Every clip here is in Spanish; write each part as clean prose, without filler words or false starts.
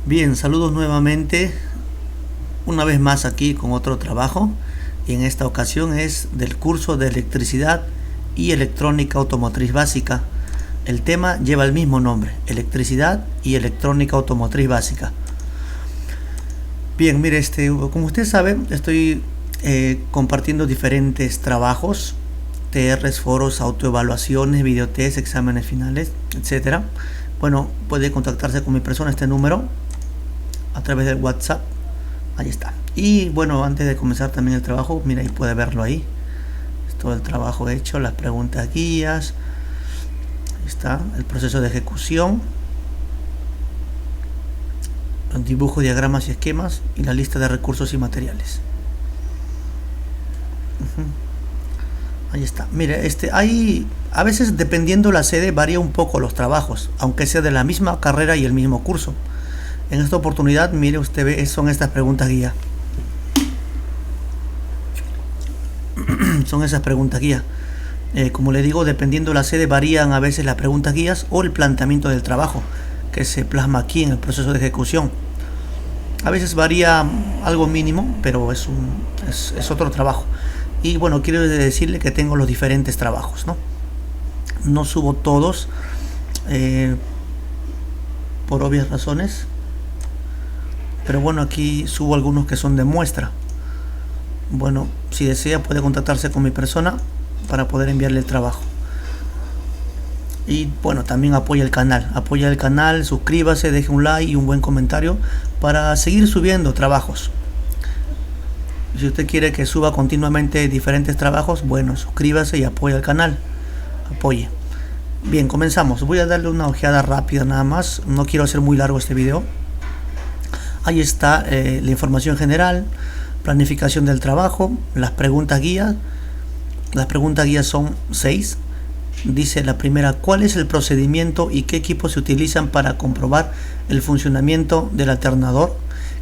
Bien, saludos nuevamente, una vez más aquí con otro trabajo, y en esta ocasión es del curso de electricidad y electrónica automotriz básica. El tema lleva el mismo nombre, electricidad y electrónica automotriz básica. Bien, mire, como usted sabe, estoy compartiendo diferentes trabajos, TRs, foros, autoevaluaciones, videotest, exámenes finales, etcétera. Bueno, puede contactarse con mi persona, este número, a través del WhatsApp. Ahí está. Y bueno, antes de comenzar también el trabajo, mira, ahí puede verlo ahí. Es todo el trabajo hecho, las preguntas guías. Ahí está, el proceso de ejecución, los dibujos, diagramas y esquemas y la lista de recursos y materiales. Ahí está. Mire, hay a veces, dependiendo la sede, varía un poco los trabajos, aunque sea de la misma carrera y el mismo curso. En esta oportunidad, mire, usted ve, son estas preguntas guía. Son esas preguntas guía. Como le digo, dependiendo la sede, varían a veces las preguntas guías o el planteamiento del trabajo que se plasma aquí en el proceso de ejecución. A veces varía algo mínimo, pero es otro trabajo. Y bueno, quiero decirle que tengo los diferentes trabajos, ¿no? No subo todos por obvias razones, pero bueno, aquí subo algunos que son de muestra. Bueno, si desea puede contactarse con mi persona para poder enviarle el trabajo. Y bueno, también apoya el canal, suscríbase, deje un like y un buen comentario para seguir subiendo trabajos. Si usted quiere que suba continuamente diferentes trabajos, bueno, suscríbase y apoya el canal. Apoye. Bien, comenzamos. Voy a darle una ojeada rápida nada más. No quiero hacer muy largo este video. Ahí está la información general, planificación del trabajo, las preguntas guías. Las preguntas guías son 6. Dice la primera: ¿cuál es el procedimiento y qué equipos se utilizan para comprobar el funcionamiento del alternador?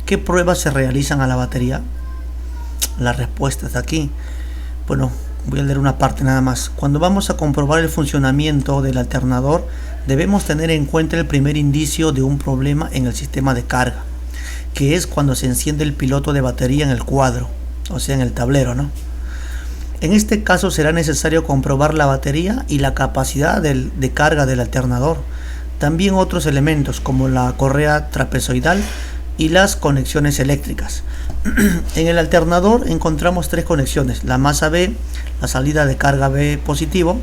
¿Qué pruebas se realizan a la batería? La respuesta está aquí. Bueno, voy a leer una parte nada más. Cuando vamos a comprobar el funcionamiento del alternador, debemos tener en cuenta el primer indicio de un problema en el sistema de carga, que es cuando se enciende el piloto de batería en el cuadro, o sea, en el tablero, ¿no? En este caso será necesario comprobar la batería y la capacidad de carga del alternador. También otros elementos como la correa trapezoidal y las conexiones eléctricas. En el alternador encontramos 3 conexiones: la masa B, la salida de carga B positivo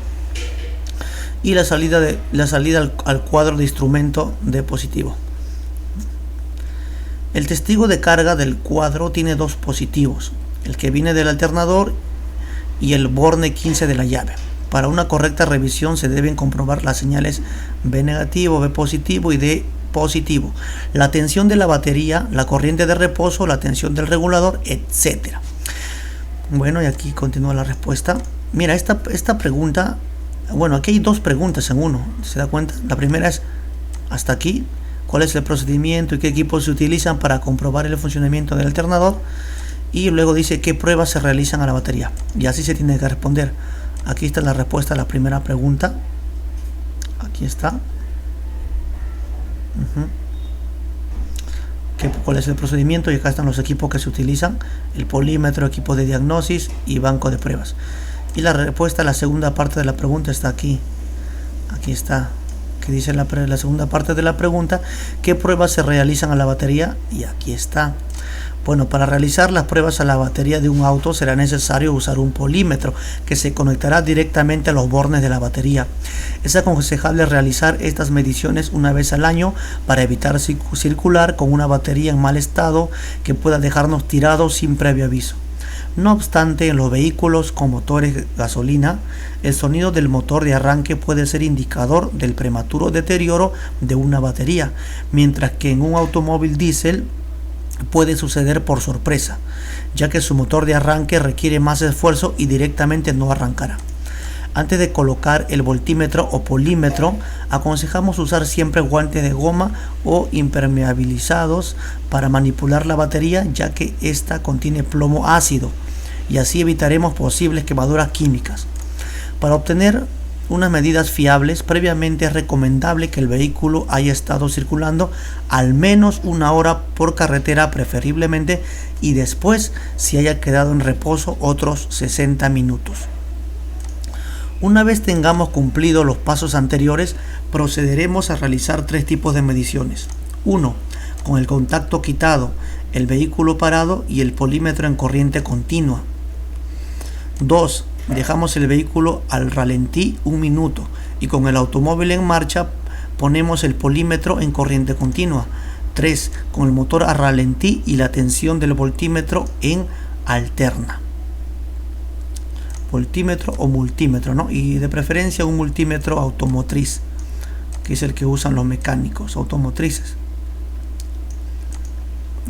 y la salida al cuadro de instrumento de positivo. El testigo de carga del cuadro tiene 2 positivos, el que viene del alternador y el borne 15 de la llave. Para una correcta revisión se deben comprobar las señales B negativo, B positivo y D positivo, la tensión de la batería, la corriente de reposo, la tensión del regulador, etc. Bueno, y aquí continúa la respuesta. Mira, esta pregunta, bueno, aquí hay 2 preguntas en uno, ¿se da cuenta? La primera es hasta aquí: ¿cuál es el procedimiento y qué equipos se utilizan para comprobar el funcionamiento del alternador? Y luego dice qué pruebas se realizan a la batería. Y así se tiene que responder. Aquí está la respuesta a la primera pregunta. Aquí está. ¿Cuál es el procedimiento? Y acá están los equipos que se utilizan: el polímetro, equipo de diagnosis y banco de pruebas. Y la respuesta a la segunda parte de la pregunta está aquí. Aquí está, que dice la segunda parte de la pregunta: ¿qué pruebas se realizan a la batería? Y aquí está. Bueno, para realizar las pruebas a la batería de un auto será necesario usar un polímetro que se conectará directamente a los bornes de la batería. Es aconsejable realizar estas mediciones una vez al año para evitar circular con una batería en mal estado que pueda dejarnos tirados sin previo aviso. No obstante, en los vehículos con motores gasolina, el sonido del motor de arranque puede ser indicador del prematuro deterioro de una batería, mientras que en un automóvil diésel puede suceder por sorpresa, ya que su motor de arranque requiere más esfuerzo y directamente no arrancará. Antes de colocar el voltímetro o polímetro, aconsejamos usar siempre guantes de goma o impermeabilizados para manipular la batería, ya que esta contiene plomo ácido, y así evitaremos posibles quemaduras químicas. Para obtener unas medidas fiables, previamente es recomendable que el vehículo haya estado circulando al menos 1 hora por carretera preferiblemente, y después, si haya quedado en reposo, otros 60 minutos. Una vez tengamos cumplido los pasos anteriores, procederemos a realizar 3 tipos de mediciones. 1. Con el contacto quitado, el vehículo parado y el polímetro en corriente continua. 2. Dejamos el vehículo al ralentí 1 minuto y con el automóvil en marcha ponemos el polímetro en corriente continua. 3. Con el motor a ralentí y la tensión del voltímetro en alterna. Voltímetro o multímetro, ¿no? Y de preferencia un multímetro automotriz, que es el que usan los mecánicos automotrices.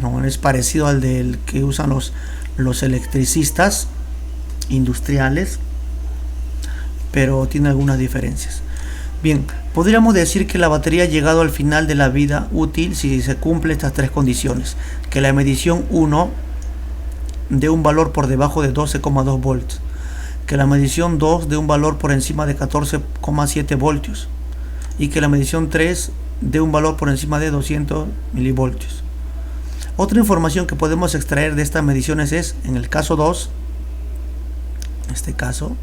No es parecido al del que usan los electricistas industriales, pero tiene algunas diferencias. Bien, podríamos decir que la batería ha llegado al final de la vida útil si se cumplen estas 3 condiciones: que la medición 1 dé un valor por debajo de 12,2 volts, que la medición 2 dé un valor por encima de 14,7 voltios y que la medición 3 dé un valor por encima de 200 milivoltios. Otra información que podemos extraer de estas mediciones es, en el caso 2, en este caso,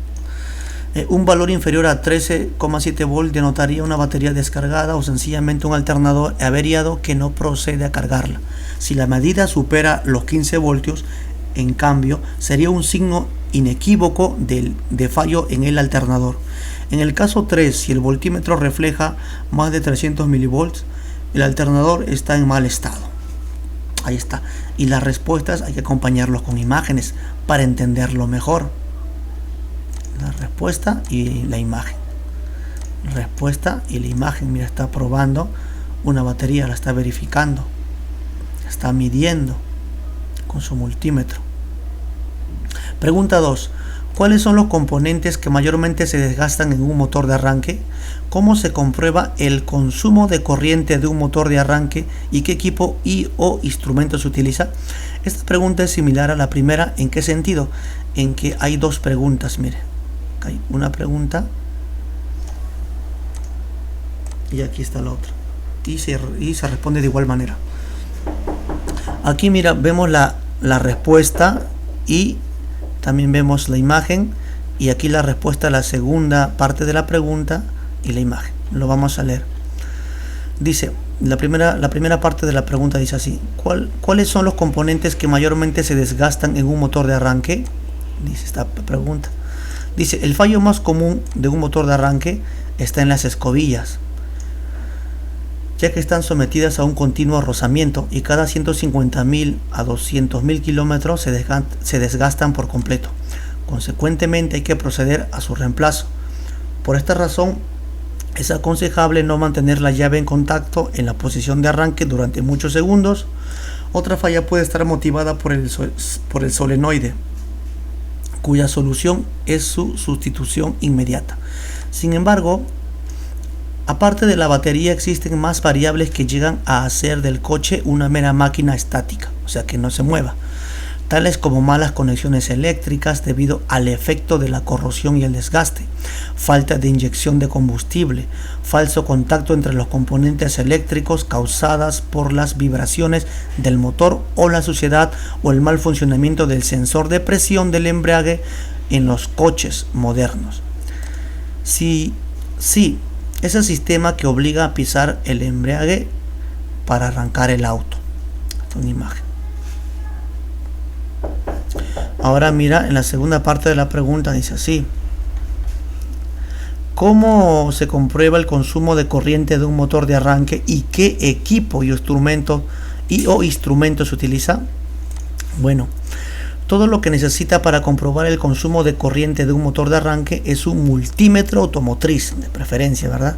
un valor inferior a 13,7 volts denotaría una batería descargada o sencillamente un alternador averiado que no procede a cargarla. Si la medida supera los 15 voltios, en cambio, sería un signo inequívoco de fallo en el alternador. En el caso 3, si el voltímetro refleja más de 300 milivolts, el alternador está en mal estado. Ahí está. Y las respuestas hay que acompañarlos con imágenes para entenderlo mejor. La respuesta y la imagen. Respuesta y la imagen. Mira, está probando una batería, la está verificando, está midiendo con su multímetro. Pregunta 2. ¿Cuáles son los componentes que mayormente se desgastan en un motor de arranque? ¿Cómo se comprueba el consumo de corriente de un motor de arranque y qué equipo o instrumento se utiliza? Esta pregunta es similar a la primera. ¿En qué sentido? En que hay 2 preguntas. Mire, hay una pregunta y aquí está la otra. Y se responde de igual manera. Aquí mira, vemos la respuesta y también vemos la imagen, y aquí la respuesta a la segunda parte de la pregunta y la imagen. Lo vamos a leer. Dice, la primera parte de la pregunta dice así: ¿cuáles son los componentes que mayormente se desgastan en un motor de arranque? Dice esta pregunta. Dice, el fallo más común de un motor de arranque está en las escobillas, ya que están sometidas a un continuo rozamiento y cada 150.000 a 200.000 kilómetros se desgastan por completo. Consecuentemente hay que proceder a su reemplazo. Por esta razón es aconsejable no mantener la llave en contacto en la posición de arranque durante muchos segundos. Otra falla puede estar motivada por el solenoide, cuya solución es su sustitución inmediata. Sin embargo, aparte de la batería, existen más variables que llegan a hacer del coche una mera máquina estática, o sea, que no se mueva, tales como malas conexiones eléctricas debido al efecto de la corrosión y el desgaste, falta de inyección de combustible, falso contacto entre los componentes eléctricos causadas por las vibraciones del motor o la suciedad o el mal funcionamiento del sensor de presión del embrague en los coches modernos. Sí, ese sistema que obliga a pisar el embrague para arrancar el auto. Esta es una imagen. Ahora mira, en la segunda parte de la pregunta dice así: ¿cómo se comprueba el consumo de corriente de un motor de arranque y qué equipo y instrumento se utiliza? Bueno, todo lo que necesita para comprobar el consumo de corriente de un motor de arranque es un multímetro automotriz, de preferencia, ¿verdad?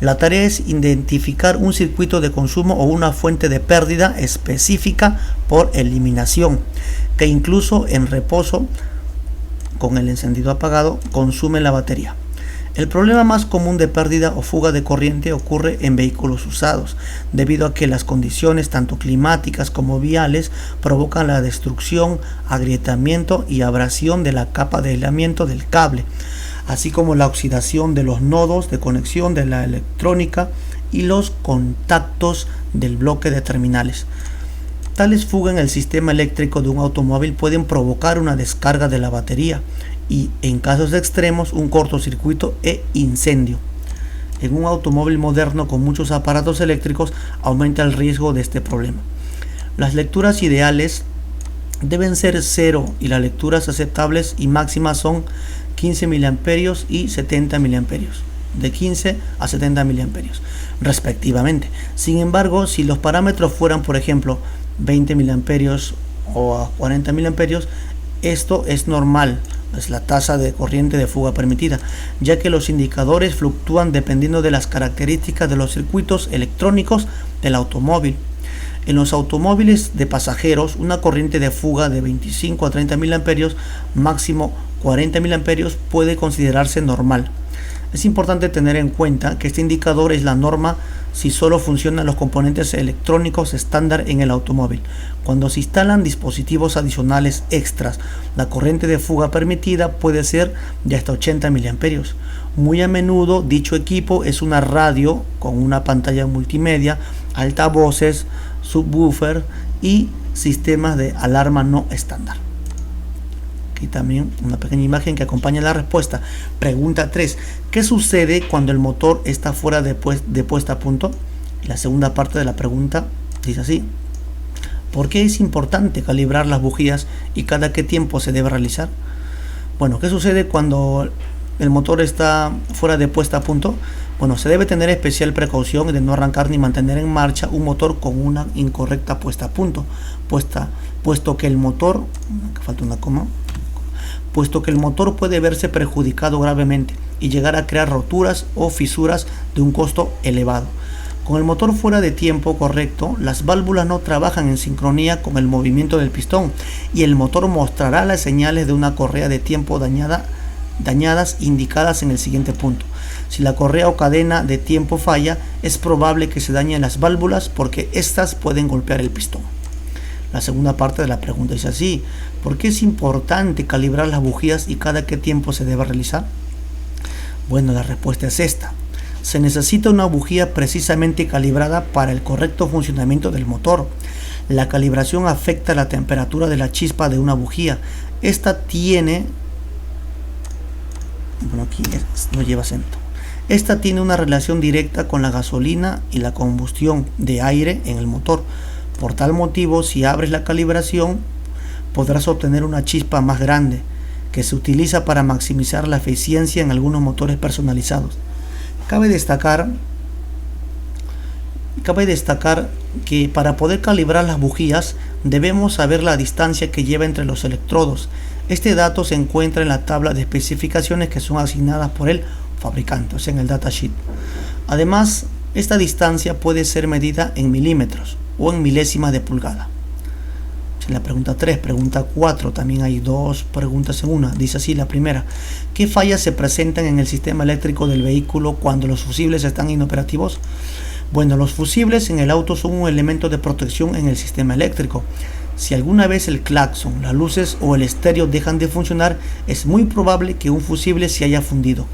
La tarea es identificar un circuito de consumo o una fuente de pérdida específica por eliminación, que incluso en reposo, con el encendido apagado, consume la batería. El problema más común de pérdida o fuga de corriente ocurre en vehículos usados, debido a que las condiciones tanto climáticas como viales provocan la destrucción, agrietamiento y abrasión de la capa de aislamiento del cable. así como la oxidación de los nodos de conexión de la electrónica y los contactos del bloque de terminales. Tales fugas en el sistema eléctrico de un automóvil pueden provocar una descarga de la batería y, en casos extremos, un cortocircuito e incendio. En un automóvil moderno con muchos aparatos eléctricos aumenta el riesgo de este problema. Las lecturas ideales deben ser 0 y las lecturas aceptables y máximas son 15 mA y 70 mA, de 15 a 70 mA respectivamente. Sin embargo, si los parámetros fueran, por ejemplo, 20 mA o 40 mA, esto es normal, es la tasa de corriente de fuga permitida, ya que los indicadores fluctúan dependiendo de las características de los circuitos electrónicos del automóvil. En los automóviles de pasajeros, una corriente de fuga de 25 a 30 mA, máximo 40 mA, puede considerarse normal. Es importante tener en cuenta que este indicador es la norma si solo funcionan los componentes electrónicos estándar en el automóvil. Cuando se instalan dispositivos adicionales extras, la corriente de fuga permitida puede ser de hasta 80 mA. Muy a menudo dicho equipo es una radio con una pantalla multimedia, altavoces, subwoofer y sistemas de alarma no estándar. Aquí también una pequeña imagen que acompaña la respuesta. Pregunta 3. ¿Qué sucede cuando el motor está fuera de puesta a punto? Y la segunda parte de la pregunta dice así. ¿Por qué es importante calibrar las bujías y cada qué tiempo se debe realizar? Bueno, ¿qué sucede cuando el motor está fuera de puesta a punto? Bueno, se debe tener especial precaución de no arrancar ni mantener en marcha un motor con una incorrecta puesta a punto, puesto que el motor puede verse perjudicado gravemente y llegar a crear roturas o fisuras de un costo elevado. Con el motor fuera de tiempo correcto, las válvulas no trabajan en sincronía con el movimiento del pistón y el motor mostrará las señales de una correa de tiempo dañadas indicadas en el siguiente punto. Si la correa o cadena de tiempo falla, es probable que se dañen las válvulas porque éstas pueden golpear el pistón. La segunda parte de la pregunta dice así. ¿Por qué es importante calibrar las bujías y cada qué tiempo se debe realizar? Bueno, la respuesta es esta. Se necesita una bujía precisamente calibrada para el correcto funcionamiento del motor. La calibración afecta la temperatura de la chispa de una bujía. Esta tiene una relación directa con la gasolina y la combustión de aire en el motor. Por tal motivo, si abres la calibración, podrás obtener una chispa más grande, que se utiliza para maximizar la eficiencia en algunos motores personalizados. Cabe destacar que para poder calibrar las bujías debemos saber la distancia que lleva entre los electrodos. Este dato se encuentra en la tabla de especificaciones que son asignadas por el fabricante, o sea, en el datasheet. Además, esta distancia puede ser medida en milímetros o en milésimas de pulgada. En la pregunta 3, pregunta 4, también hay dos preguntas en una. Dice así la primera: ¿qué fallas se presentan en el sistema eléctrico del vehículo cuando los fusibles están inoperativos? Bueno, los fusibles en el auto son un elemento de protección en el sistema eléctrico. Si alguna vez el claxon, las luces o el estéreo dejan de funcionar, es muy probable que un fusible se haya fundido.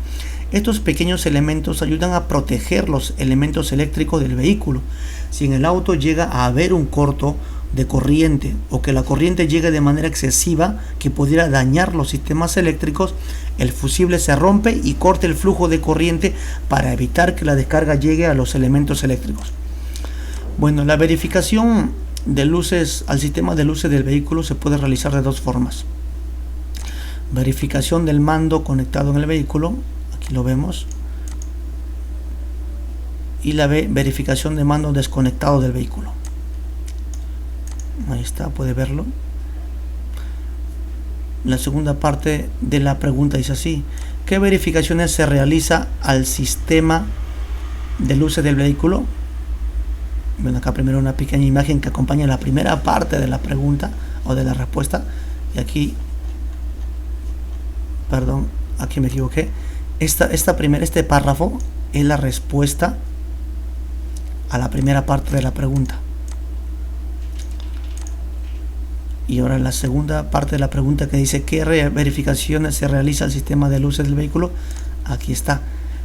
Estos pequeños elementos ayudan a proteger los elementos eléctricos del vehículo. Si en el auto llega a haber un corto de corriente o que la corriente llegue de manera excesiva que pudiera dañar los sistemas eléctricos, el fusible se rompe y corta el flujo de corriente para evitar que la descarga llegue a los elementos eléctricos. Bueno, la verificación de luces al sistema de luces del vehículo se puede realizar de dos formas. Verificación del mando conectado en el vehículo, aquí lo vemos, y la verificación de mando desconectado del vehículo. Ahí está, puede verlo. La segunda parte de la pregunta dice así: ¿qué verificaciones se realiza al sistema de luces del vehículo? Bueno, acá primero una pequeña imagen que acompaña la primera parte de la pregunta o de la respuesta. Y aquí, perdón, aquí me equivoqué. Este párrafo es la respuesta a la primera parte de la pregunta. Y ahora la segunda parte de la pregunta que dice ¿qué verificaciones se realiza al sistema de luces del vehículo? Aquí está.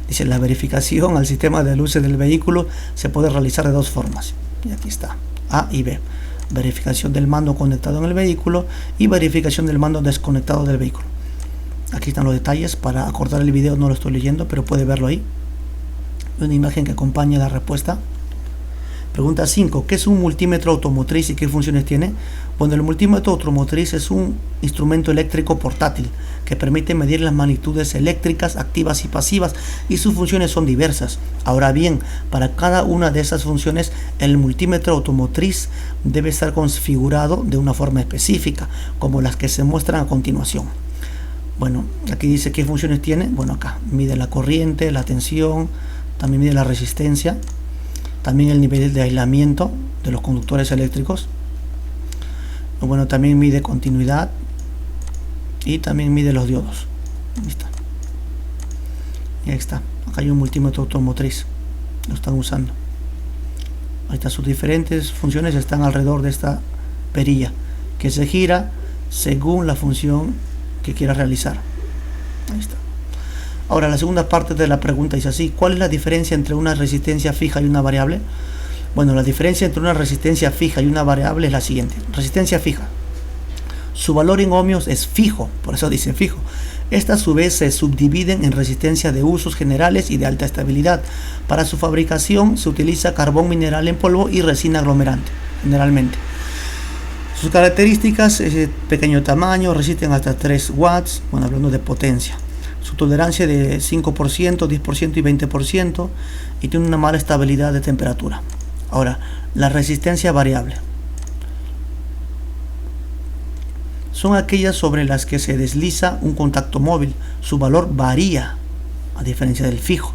Dice la verificación al sistema de luces del vehículo se puede realizar de dos formas. Y aquí está. A y B. Verificación del mando conectado en el vehículo y verificación del mando desconectado del vehículo. Aquí están los detalles. Para acortar el video no lo estoy leyendo, pero puede verlo ahí. Una imagen que acompaña la respuesta. Pregunta 5. ¿Qué es un multímetro automotriz y qué funciones tiene? Bueno, el multímetro automotriz es un instrumento eléctrico portátil que permite medir las magnitudes eléctricas activas y pasivas, y sus funciones son diversas. Ahora bien, para cada una de esas funciones, el multímetro automotriz debe estar configurado de una forma específica, como las que se muestran a continuación. Bueno, aquí dice qué funciones tiene. Bueno, acá mide la corriente, la tensión, también mide la resistencia, también el nivel de aislamiento de los conductores eléctricos. Bueno, también mide continuidad y también mide los diodos. Ahí está. Y ahí está. Acá hay un multímetro automotriz. Lo están usando. Ahí están sus diferentes funciones. Están alrededor de esta perilla que se gira según la función que quiera realizar. Ahí está. Ahora la segunda parte de la pregunta dice así: ¿cuál es la diferencia entre una resistencia fija y una variable? Bueno, la diferencia entre una resistencia fija y una variable es la siguiente. Resistencia fija, su valor en ohmios es fijo, por eso dice fijo. Estas a su vez se subdividen en resistencia de usos generales y de alta estabilidad. Para su fabricación se utiliza carbón mineral en polvo y resina aglomerante, generalmente. Sus características es pequeño tamaño, resisten hasta 3 watts, bueno, hablando de potencia. Su tolerancia de 5%, 10% y 20%, y tiene una mala estabilidad de temperatura. Ahora, la resistencia variable son aquellas sobre las que se desliza un contacto móvil. Su valor varía, a diferencia del fijo.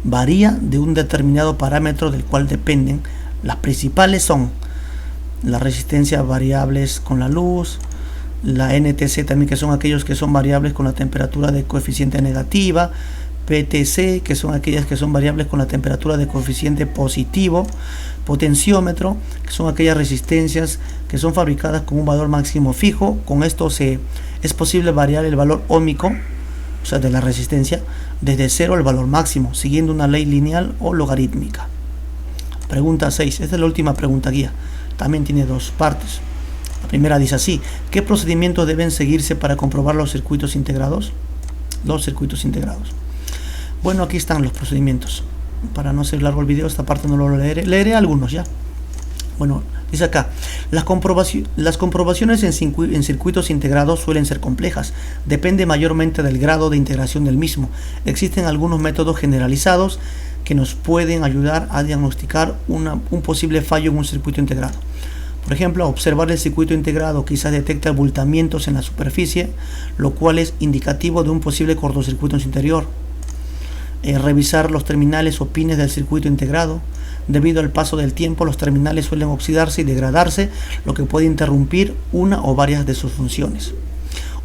Varía de un determinado parámetro del cual dependen. Las principales son la resistencia variables con la luz, la NTC también, que son aquellos que son variables con la temperatura de coeficiente negativa, PTC, que son aquellas que son variables con la temperatura de coeficiente positivo, potenciómetro, que son aquellas resistencias que son fabricadas con un valor máximo fijo. Con esto es posible variar el valor óhmico, o sea, de la resistencia, desde 0 al valor máximo, siguiendo una ley lineal o logarítmica. Pregunta 6. Esta es la última pregunta guía. También tiene dos partes. La primera dice así: ¿qué procedimientos deben seguirse para comprobar los circuitos integrados? Los circuitos integrados. Bueno, aquí están los procedimientos. Para no hacer largo el video, esta parte no lo leeré. Leeré algunos ya. Bueno, dice acá: las comprobaciones en circuitos integrados suelen ser complejas. Depende mayormente del grado de integración del mismo. Existen algunos métodos generalizados que nos pueden ayudar a diagnosticar un posible fallo en un circuito integrado. Por ejemplo, observar el circuito integrado quizás detecte abultamientos en la superficie, lo cual es indicativo de un posible cortocircuito en su interior. Revisar los terminales o pines del circuito integrado. Debido al paso del tiempo, los terminales suelen oxidarse y degradarse, lo que puede interrumpir una o varias de sus funciones.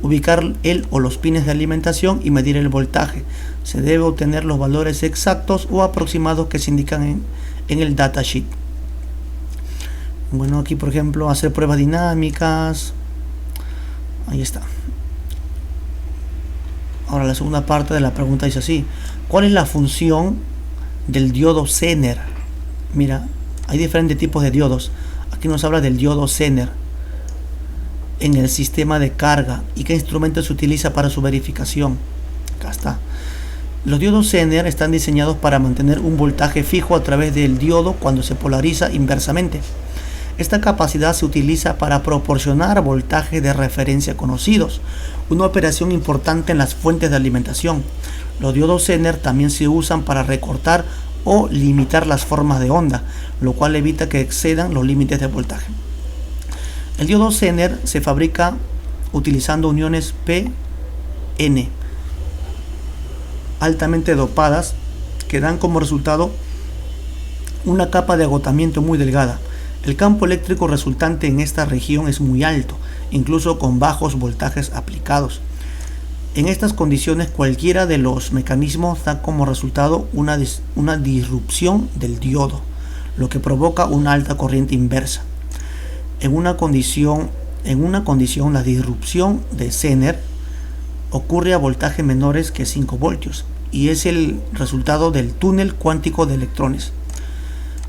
Ubicar el o los pines de alimentación y medir el voltaje. Se debe obtener los valores exactos o aproximados que se indican en el datasheet. Bueno, aquí por ejemplo, hacer pruebas dinámicas. Ahí está. Ahora la segunda parte de la pregunta dice así: ¿cuál es la función del diodo Zener? Mira, hay diferentes tipos de diodos. Aquí nos habla del diodo Zener en el sistema de carga y qué instrumento se utiliza para su verificación. Acá está. Los diodos Zener están diseñados para mantener un voltaje fijo a través del diodo cuando se polariza inversamente. Esta capacidad se utiliza para proporcionar voltajes de referencia conocidos, una operación importante en las fuentes de alimentación. Los diodos Zener también se usan para recortar o limitar las formas de onda, lo cual evita que excedan los límites de voltaje. El diodo Zener se fabrica utilizando uniones P-N altamente dopadas que dan como resultado una capa de agotamiento muy delgada. El campo eléctrico resultante en esta región es muy alto, incluso con bajos voltajes aplicados. En estas condiciones, cualquiera de los mecanismos da como resultado una disrupción del diodo, lo que provoca una alta corriente inversa. En una condición En una condición, la disrupción de Zener ocurre a voltajes menores que 5 voltios y es el resultado del túnel cuántico de electrones.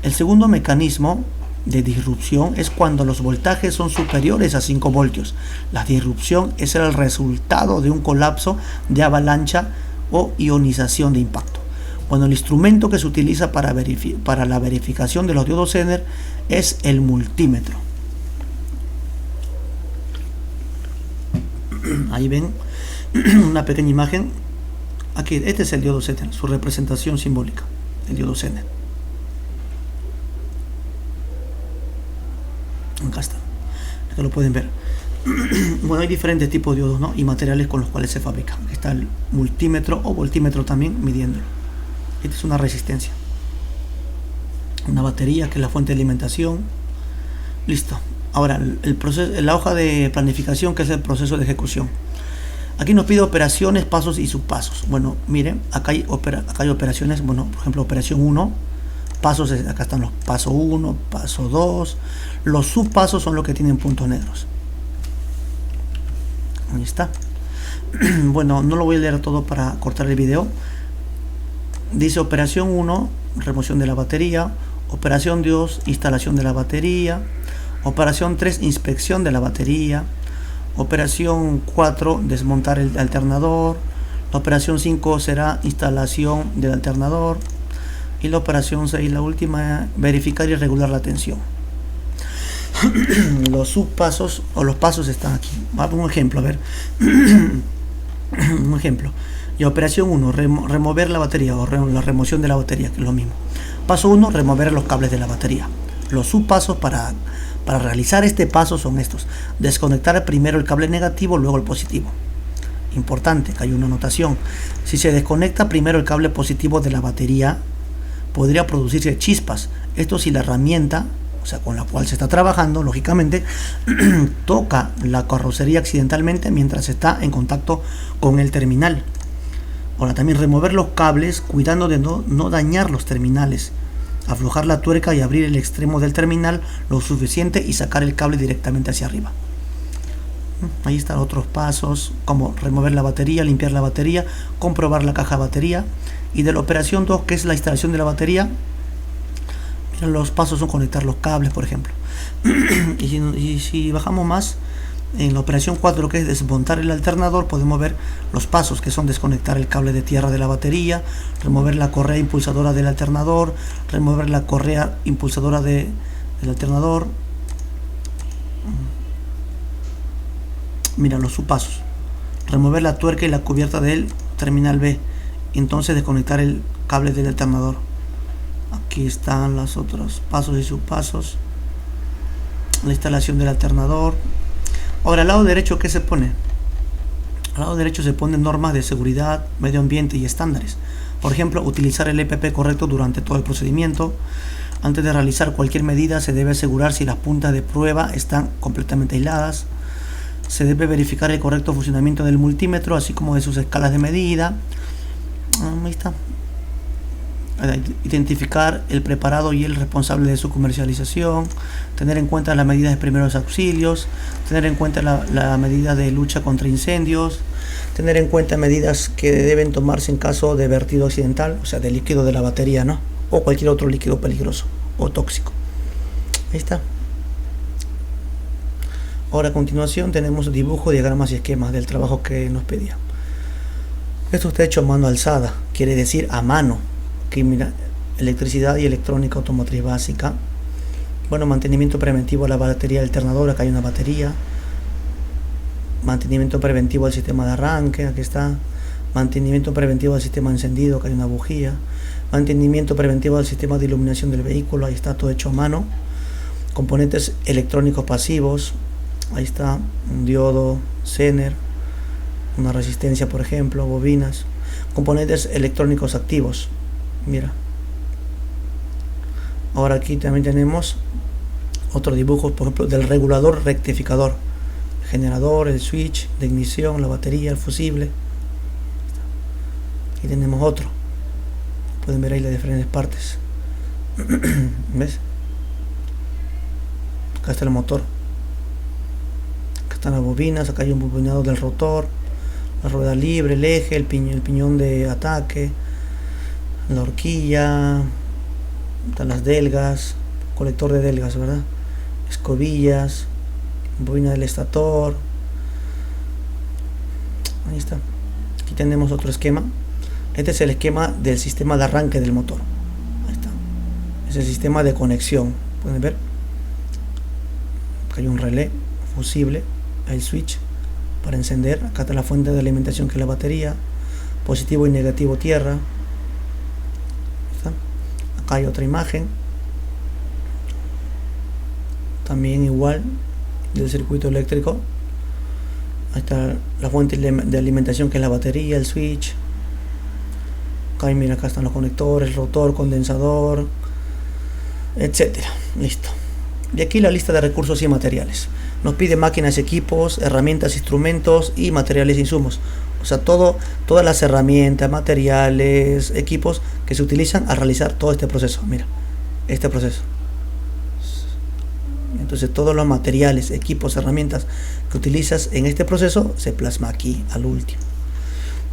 El segundo mecanismo de disrupción es cuando los voltajes son superiores a 5 voltios. La disrupción es el resultado de un colapso de avalancha o ionización de impacto. Bueno, el instrumento que se utiliza para la verificación de los diodos Zener es el multímetro. Ahí ven una pequeña imagen. Aquí, este es el diodo Zener, su representación simbólica, el diodo Zener. Acá está, acá lo pueden ver. Bueno, hay diferentes tipos de diodos, ¿no? Y materiales con los cuales se fabrican. Aquí está el multímetro o voltímetro también midiéndolo. Esta es una resistencia, una batería que es la fuente de alimentación. Listo. Ahora el proceso, la hoja de planificación, que es el proceso de ejecución. Aquí nos pide operaciones, pasos y subpasos. Bueno, miren, acá hay operaciones. Bueno, por ejemplo, operación 1, pasos, acá están los paso 1, paso 2. Los subpasos son los que tienen puntos negros. Ahí está. Bueno, no lo voy a leer todo para cortar el video. Dice operación 1, remoción de la batería. Operación 2, instalación de la batería. Operación 3, inspección de la batería. Operación 4, desmontar el alternador. La operación 5 será instalación del alternador. Y la operación 6, la última, verificar y regular la tensión. Los subpasos o los pasos están aquí. Vamos a un ejemplo, a ver. Un ejemplo. Y operación 1, remover la batería o la remoción de la batería, que es lo mismo. Paso 1, remover los cables de la batería. Los subpasos para realizar este paso son estos: desconectar primero el cable negativo, luego el positivo. Importante, que hay una anotación. Si se desconecta primero el cable positivo de la batería, podría producirse chispas. Esto si la herramienta, o sea, con la cual se está trabajando, lógicamente, toca la carrocería accidentalmente mientras está en contacto con el terminal. Ahora, también remover los cables cuidando de no dañar los terminales. Aflojar la tuerca y abrir el extremo del terminal lo suficiente y sacar el cable directamente hacia arriba. Ahí están otros pasos, como remover la batería, limpiar la batería, comprobar la caja de batería. Y de la operación 2, que es la instalación de la batería, miren, los pasos son conectar los cables, por ejemplo. Y si bajamos más, en la operación 4, que es desmontar el alternador, podemos ver los pasos, que son desconectar el cable de tierra de la batería, remover la correa impulsadora del alternador, remover la correa impulsadora del alternador. Mira los subpasos: remover la tuerca y la cubierta del terminal B, entonces desconectar el cable del alternador. Aquí están los otros pasos y subpasos. La instalación del alternador. Ahora, al lado derecho, ¿qué se pone? Al lado derecho se ponen normas de seguridad, medio ambiente y estándares. Por ejemplo, utilizar el EPP correcto durante todo el procedimiento. Antes de realizar cualquier medida, se debe asegurar si las puntas de prueba están completamente aisladas. Se debe verificar el correcto funcionamiento del multímetro, así como de sus escalas de medida. Ahí está. Identificar el preparado y el responsable de su comercialización, tener en cuenta las medidas de primeros auxilios, tener en cuenta la medida de lucha contra incendios, tener en cuenta medidas que deben tomarse en caso de vertido accidental, o sea, de líquido de la batería, ¿no? O cualquier otro líquido peligroso o tóxico. Ahí está. Ahora, a continuación tenemos dibujo, diagramas y esquemas del trabajo que nos pedía. Esto está hecho a mano alzada, quiere decir a mano. Aquí mira, electricidad y electrónica automotriz básica. Bueno, mantenimiento preventivo de la batería alternadora, acá hay una batería. Mantenimiento preventivo del sistema de arranque, aquí está. Mantenimiento preventivo del sistema encendido, acá hay una bujía. Mantenimiento preventivo del sistema de iluminación del vehículo, ahí está todo hecho a mano. Componentes electrónicos pasivos, ahí está un diodo, Zener, una resistencia, por ejemplo, bobinas. Componentes electrónicos activos, mira. Ahora aquí también tenemos otro dibujo, por ejemplo, del regulador rectificador, generador, el switch de ignición, la batería, el fusible. Aquí tenemos otro, pueden ver ahí las diferentes partes. ¿Ves? Acá está el motor. están las bobinas, acá hay un bobinado del rotor, la rueda libre, el eje, el piñón de ataque, la horquilla, están las delgas, colector de delgas, ¿verdad? Escobillas, bobina del estator. Ahí está. Aquí tenemos otro esquema. Este es el esquema del sistema de arranque del motor. Ahí está. Es el sistema de conexión. Pueden ver. Acá hay un relé, fusible, el switch para encender. Acá está la fuente de alimentación que es la batería. Positivo y negativo tierra. Ahí está. Acá hay otra imagen. También igual del circuito eléctrico. Ahí está la fuente de alimentación que es la batería, el switch. Acá, mira, acá están los conectores, el rotor, condensador, etcétera. Listo. Y aquí la lista de recursos y materiales. Nos pide máquinas, equipos, herramientas, instrumentos y materiales e insumos. O sea, todas las herramientas, materiales, equipos que se utilizan al realizar todo este proceso. Mira, este proceso. Entonces todos los materiales, equipos, herramientas que utilizas en este proceso se plasma aquí al último.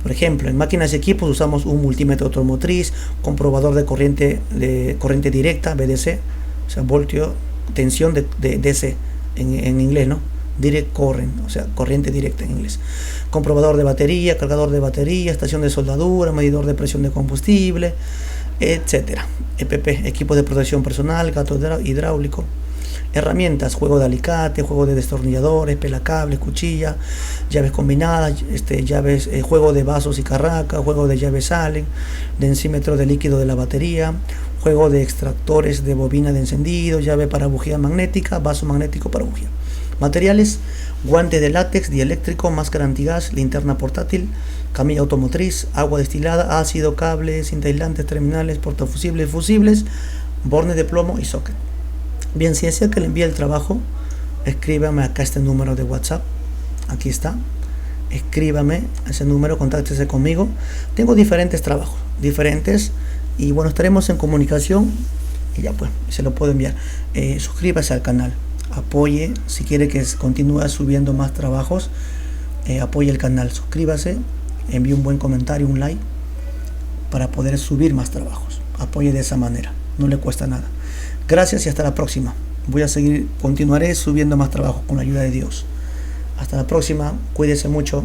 Por ejemplo, en máquinas y equipos usamos un multímetro automotriz, comprobador de corriente directa, VDC, o sea, voltio, tensión de DC en inglés, ¿no? Direct current, o sea, corriente directa en inglés. Comprobador de batería, cargador de batería, estación de soldadura, medidor de presión de combustible, etcétera. EPP, equipo de protección personal, gato hidráulico. Herramientas, juego de alicate, juego de destornilladores, pelacables, cuchilla, llaves combinadas, juego de vasos y carracas, juego de llaves Allen, densímetro de líquido de la batería, juego de extractores de bobina de encendido, llave para bujía magnética, vaso magnético para bujía. Materiales, guante de látex, dieléctrico, máscara antigas, linterna portátil, camilla automotriz, agua destilada, ácido, cables, cinta aislantes, terminales, portafusibles, fusibles, borne de plomo y socket. Bien, si desea que le envíe el trabajo, escríbame acá este número de WhatsApp. Aquí está. Escríbame a ese número, contáctese conmigo. Tengo diferentes trabajos, y bueno, estaremos en comunicación y ya pues, se lo puedo enviar. Suscríbase al canal, apoye, si quiere que continúe subiendo más trabajos, apoye el canal, suscríbase, envíe un buen comentario, un like, para poder subir más trabajos. Apoye de esa manera, no le cuesta nada. Gracias y hasta la próxima. Continuaré subiendo más trabajo con la ayuda de Dios. Hasta la próxima, cuídese mucho.